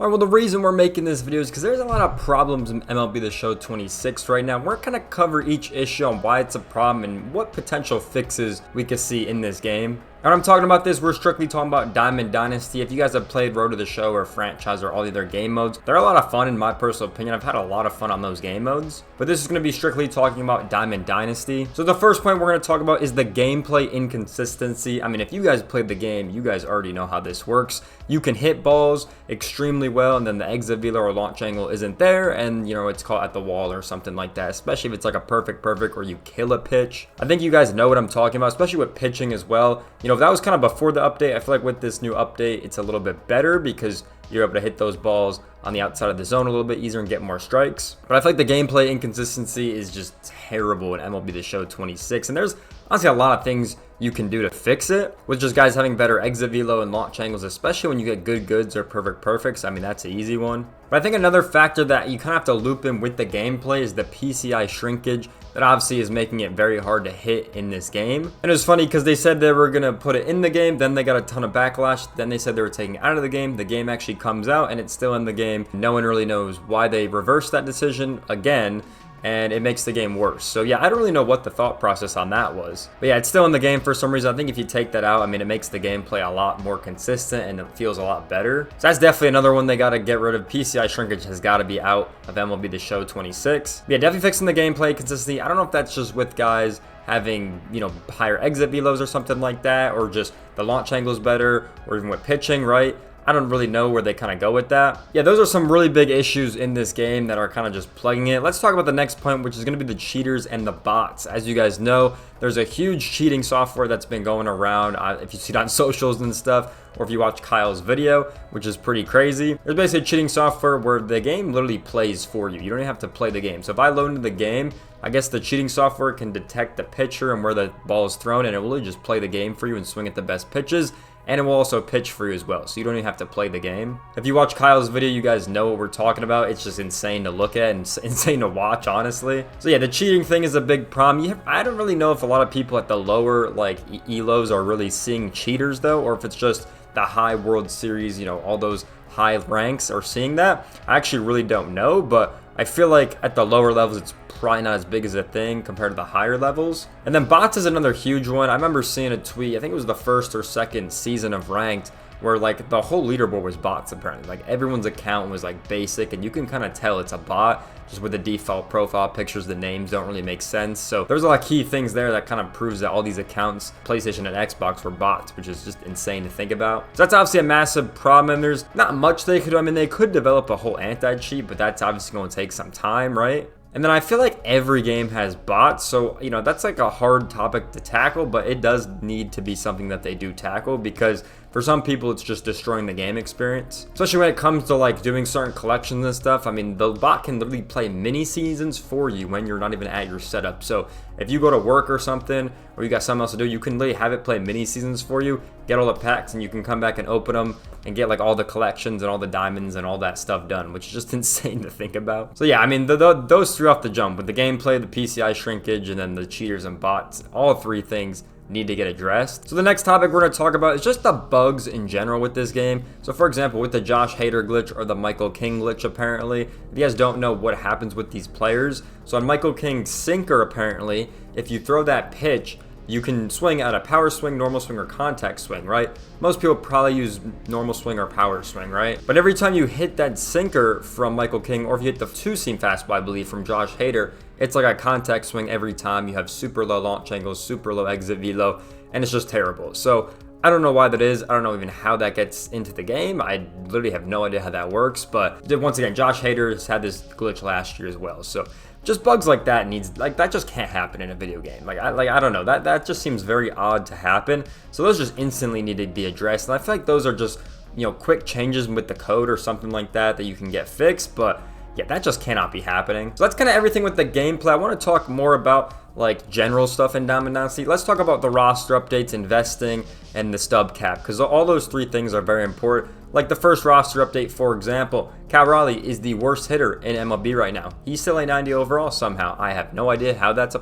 Alright, well, the reason we're making this video is because there's a lot of problems in MLB The Show 26 right now. We're going to cover each issue on why it's a problem and what potential fixes we could see in this game. And I'm talking about this, we're strictly talking about Diamond Dynasty. If you guys have played Road to the Show or Franchise or all the other game modes, they're a lot of fun in my personal opinion. I've had a lot of fun on those game modes. But this is going to be strictly talking about Diamond Dynasty. So the first point we're going to talk about is the gameplay inconsistency. I mean, if you guys played the game, you guys already know how this works. You can hit balls extremely well, and then the exit velo or launch angle isn't there, and you know, it's caught at the wall or something like that, especially if it's like a perfect or you kill a pitch. I think you guys know what I'm talking about, especially with pitching as well. You know, if that was kind of before the update, I feel like with this new update, it's a little bit better because you're able to hit those balls on the outside of the zone a little bit easier and get more strikes. But I feel like the gameplay inconsistency is just terrible in MLB The Show 26, and there's honestly a lot of things you can do to fix it, with just guys having better exit velo and launch angles, especially when you get good goods or perfects. I mean, that's an easy one. But I think another factor that you kind of have to loop in with the gameplay is the PCI shrinkage that obviously is making it very hard to hit in this game. And it was funny because they said they were going to put it in the game, then they got a ton of backlash, then they said they were taking it out of the game actually comes out and it's still in the game. No one really knows why they reversed that decision again, and it makes the game worse. So yeah, I don't really know what the thought process on that was. But yeah, it's still in the game for some reason. I think if you take that out, I mean, it makes the gameplay a lot more consistent and it feels a lot better. So that's definitely another one they got to get rid of. PCI shrinkage has got to be out of MLB The Show 26. But yeah, definitely fixing the gameplay consistency. I don't know if that's just with guys having, you know, higher exit velos or something like that, or just the launch angles better, or even with pitching, right? I don't really know where they kind of go with that. Yeah, those are some really big issues in this game that are kind of just plugging it. Let's talk about the next point, which is going to be the cheaters and the bots. As you guys know, there's a huge cheating software that's been going around. If you see it on socials and stuff, or if you watch Kyle's video, which is pretty crazy. There's basically cheating software where the game literally plays for you. You don't even have to play the game. So if I load into the game, I guess the cheating software can detect the pitcher and where the ball is thrown, and it will really just play the game for you and swing at the best pitches. And it will also pitch for you as well, so you don't even have to play the game. If you watch Kyle's video, you guys know what we're talking about. It's just insane to look at and insane to watch, honestly. So yeah, the cheating thing is a big problem. I don't really know if a lot of people at the lower like elos are really seeing cheaters though, or if it's just the high World Series, you know, all those high ranks are seeing that. I actually really don't know, but I feel like at the lower levels, it's probably not as big as a thing compared to the higher levels. And then bots is another huge one. I remember seeing a tweet, I think it was the first or second season of Ranked, where like the whole leaderboard was bots apparently. Like everyone's account was like basic, and you can kind of tell it's a bot just with the default profile pictures. The names don't really make sense. So there's a lot of key things there that kind of proves that all these accounts, PlayStation and Xbox, were bots, which is just insane to think about. So that's obviously a massive problem, and there's not much they could do. I mean, they could develop a whole anti-cheat, but that's obviously going to take some time, right? And then I feel like every game has bots, so, you know, that's like a hard topic to tackle, but it does need to be something that they do tackle, because for some people, it's just destroying the game experience. Especially when it comes to like doing certain collections and stuff. I mean, the bot can literally play mini seasons for you when you're not even at your setup. So if you go to work or something, or you got something else to do, you can literally have it play mini seasons for you, get all the packs, and you can come back and open them and get like all the collections and all the diamonds and all that stuff done, which is just insane to think about. So yeah, I mean, those three off the jump, with the gameplay, the PCI shrinkage, and then the cheaters and bots, all three things need to get addressed. So the next topic we're going to talk about is just the bugs in general with this game. So for example, with the Josh Hader glitch or the Michael King glitch, apparently, if you guys don't know what happens with these players, so on Michael King's sinker, apparently, if you throw that pitch, you can swing at a power swing, normal swing, or contact swing, right? Most people probably use normal swing or power swing, right? But every time you hit that sinker from Michael King, or if you hit the two-seam fastball, I believe, from Josh Hader, it's like a contact swing every time. You have super low launch angles, super low exit velo, and it's just terrible. So I don't know why that is. I don't know even how that gets into the game. I literally have no idea how that works. But once again, Josh Hader has had this glitch last year as well. So just bugs like that that just can't happen in a video game. I don't know. That just seems very odd to happen. So those just instantly need to be addressed. And I feel like those are just, you know, quick changes with the code or something like that you can get fixed. But yeah, that just cannot be happening. So that's kind of everything with the gameplay. I want to talk more about like general stuff in Diamond Dynasty. Let's talk about the roster updates, investing, and the stub cap, because all those three things are very important. Like the first roster update, for example, Cal Raleigh is the worst hitter in MLB right now. He's still a 90 overall somehow. I have no idea how that's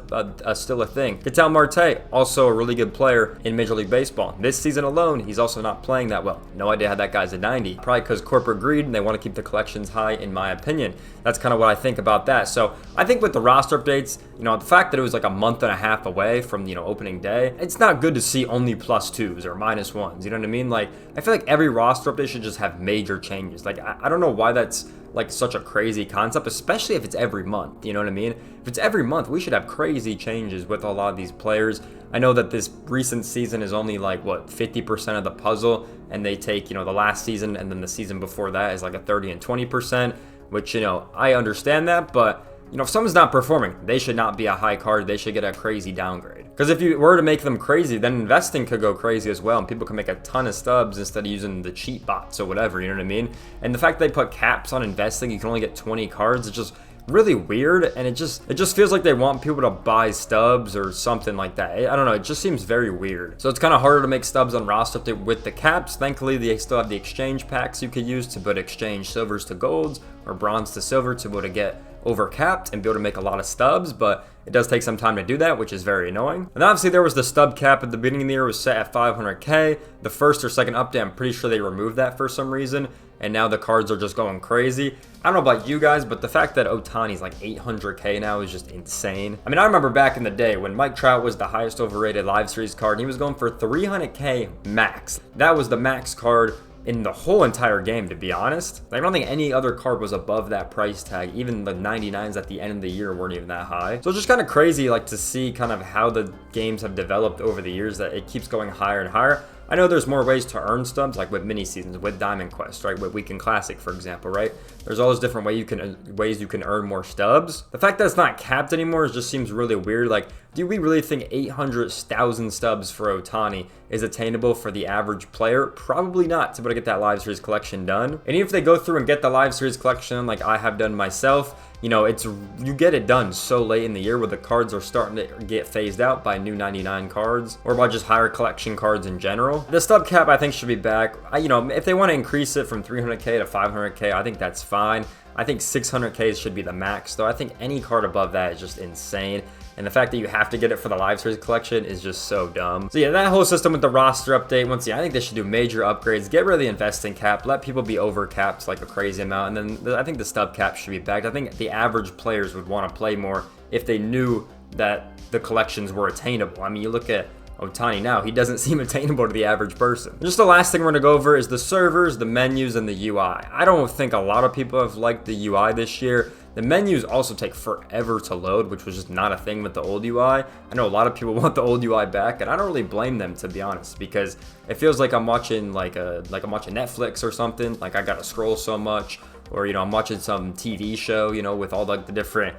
still a thing. Ketel Marte, also a really good player in Major League Baseball. This season alone, he's also not playing that well. No idea how that guy's a 90. Probably because corporate greed and they want to keep the collections high, in my opinion. That's kind of what I think about that. So I think with the roster updates, the fact that it was like a month and a half away from, opening day, it's not good to see only +2s or -1s. You know what I mean? Like, I feel like every roster update should just have major changes. Like, I don't know why that's like such a crazy concept, especially if it's every month. You know what I mean? If it's every month, we should have crazy changes with a lot of these players. I know that this recent season is only like, 50% of the puzzle, and they take, the last season and then the season before that is like a 30 and 20%, which, I understand that, but if someone's not performing, they should not be a high card. They should get a crazy downgrade. Because if you were to make them crazy, then investing could go crazy as well, and people can make a ton of stubs instead of using the cheat bots or whatever, you know what I mean? And the fact they put caps on investing, you can only get 20 cards, it's just really weird, and it just feels like they want people to buy stubs or something like that. I don't know, it just seems very weird. So it's kind of harder to make stubs on roster update with the caps. Thankfully, they still have the exchange packs you could use to put exchange silvers to golds or bronze to silver to be able to get overcapped and be able to make a lot of stubs, but it does take some time to do that, which is very annoying. And obviously there was the stub cap at the beginning of the year, was set at 500k. The first or second update, I'm pretty sure they removed that for some reason, and now the cards are just going crazy. I don't know about you guys, but the fact that Ohtani's like 800k now is just insane. I mean, I remember back in the day when Mike Trout was the highest overrated live series card, and he was going for 300k max. That was the max card in the whole entire game, to be honest. I don't think any other card was above that price tag. Even the 99s at the end of the year weren't even that high. So it's just kind of crazy, like, to see kind of how the games have developed over the years, that it keeps going higher and higher. I know there's more ways to earn stubs, like with mini seasons, with Diamond Quest, right? With Weekend Classic, for example, right? There's all those different ways you can earn more stubs. The fact that it's not capped anymore just seems really weird. Like, do we really think 800,000 stubs for Ohtani is attainable for the average player? Probably not, to be able to get that live series collection done. And even if they go through and get the live series collection like I have done myself, you get it done so late in the year where the cards are starting to get phased out by new 99 cards or by just higher collection cards in general. The stub cap, I think, should be back. If they want to increase it from 300k to 500k, I think that's fine. I think 600k should be the max, though. I think any card above that is just insane. And the fact that you have to get it for the live series collection is just so dumb. So yeah, that whole system with the roster update, once again, I think they should do major upgrades, get rid of the investing cap, let people be over capped like a crazy amount, and then I think the stub cap should be back. I think the average players would want to play more if they knew that the collections were attainable. I mean, you look at Ohtani now, he doesn't seem attainable to the average person. Just the last thing we're gonna go over is the servers, the menus, and the UI. I don't think a lot of people have liked the UI this year. The menus also take forever to load, which was just not a thing with the old UI. I know a lot of people want the old UI back, and I don't really blame them, to be honest, because it feels like I'm watching I'm watching Netflix or something. Like I gotta scroll so much, or I'm watching some TV show, with all the different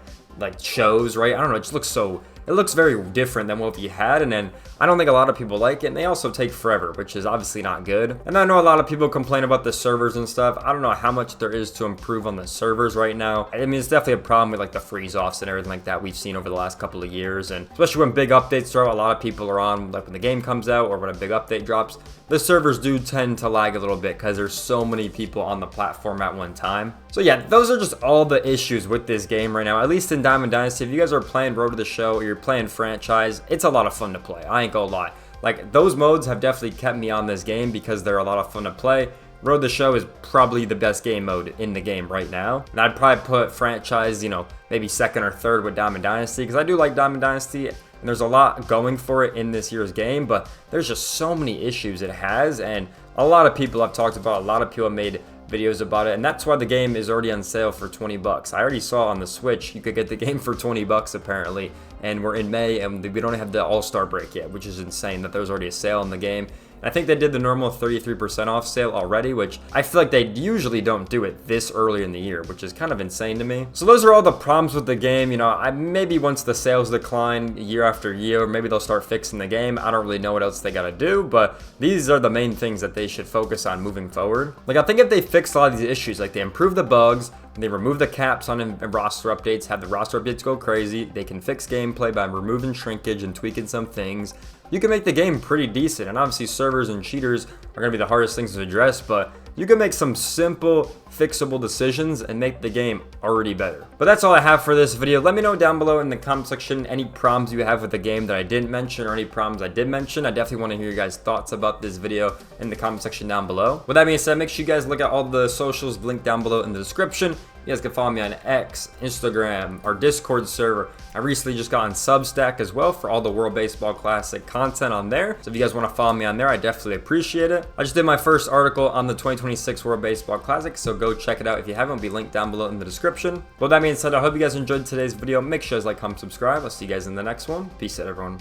shows, right? I don't know, it looks very different than what we had, and then I don't think a lot of people like it, and they also take forever, which is obviously not good. And I know a lot of people complain about the servers and stuff. I don't know how much there is to improve on the servers right now. I mean, it's definitely a problem with the freeze offs and everything like that we've seen over the last couple of years, and especially when big updates drop, a lot of people are on, when the game comes out or when a big update drops, the servers do tend to lag a little bit because there's so many people on the platform at one time. So yeah, those are just all the issues with this game right now, at least in Diamond Dynasty. If you guys are playing Road to the Show or you're playing Franchise, it's a lot of fun to play. I ain't gonna lie. Those modes have definitely kept me on this game because they're a lot of fun to play. Road to the Show is probably the best game mode in the game right now. And I'd probably put Franchise, maybe second or third with Diamond Dynasty, because I do like Diamond Dynasty. And there's a lot going for it in this year's game, but there's just so many issues it has, and a lot of people have talked about, a lot of people have made videos about it, and that's why the game is already on sale for 20 bucks. I already saw on the Switch you could get the game for 20 bucks apparently, and we're in May and we don't have the All-Star break yet, which is insane that there's already a sale on the game. I think they did the normal 33% off sale already, which I feel like they usually don't do it this early in the year, which is kind of insane to me. So those are all the problems with the game. Maybe once the sales decline year after year, maybe they'll start fixing the game. I don't really know what else they gotta do, but these are the main things that they should focus on moving forward. I think if they fix a lot of these issues, they improve the bugs, they remove the caps on roster updates, have the roster updates go crazy, they can fix gameplay by removing shrinkage and tweaking some things, you can make the game pretty decent. And obviously servers and cheaters are going to be the hardest things to address, but you can make some simple, fixable decisions and make the game already better. But that's all I have for this video. Let me know down below in the comment section any problems you have with the game that I didn't mention or any problems I did mention. I definitely want to hear your guys' thoughts about this video in the comment section down below. With that being said, make sure you guys look at all the socials linked down below in the description. You guys can follow me on X, Instagram, our Discord server. I recently just got on Substack as well for all the World Baseball Classic content on there. So if you guys want to follow me on there, I definitely appreciate it. I just did my first article on the 2026 World Baseball Classic, so go check it out if you haven't. It'll be linked down below in the description. With that being said, I hope you guys enjoyed today's video. Make sure you guys like, comment, subscribe. I'll see you guys in the next one. Peace out, everyone.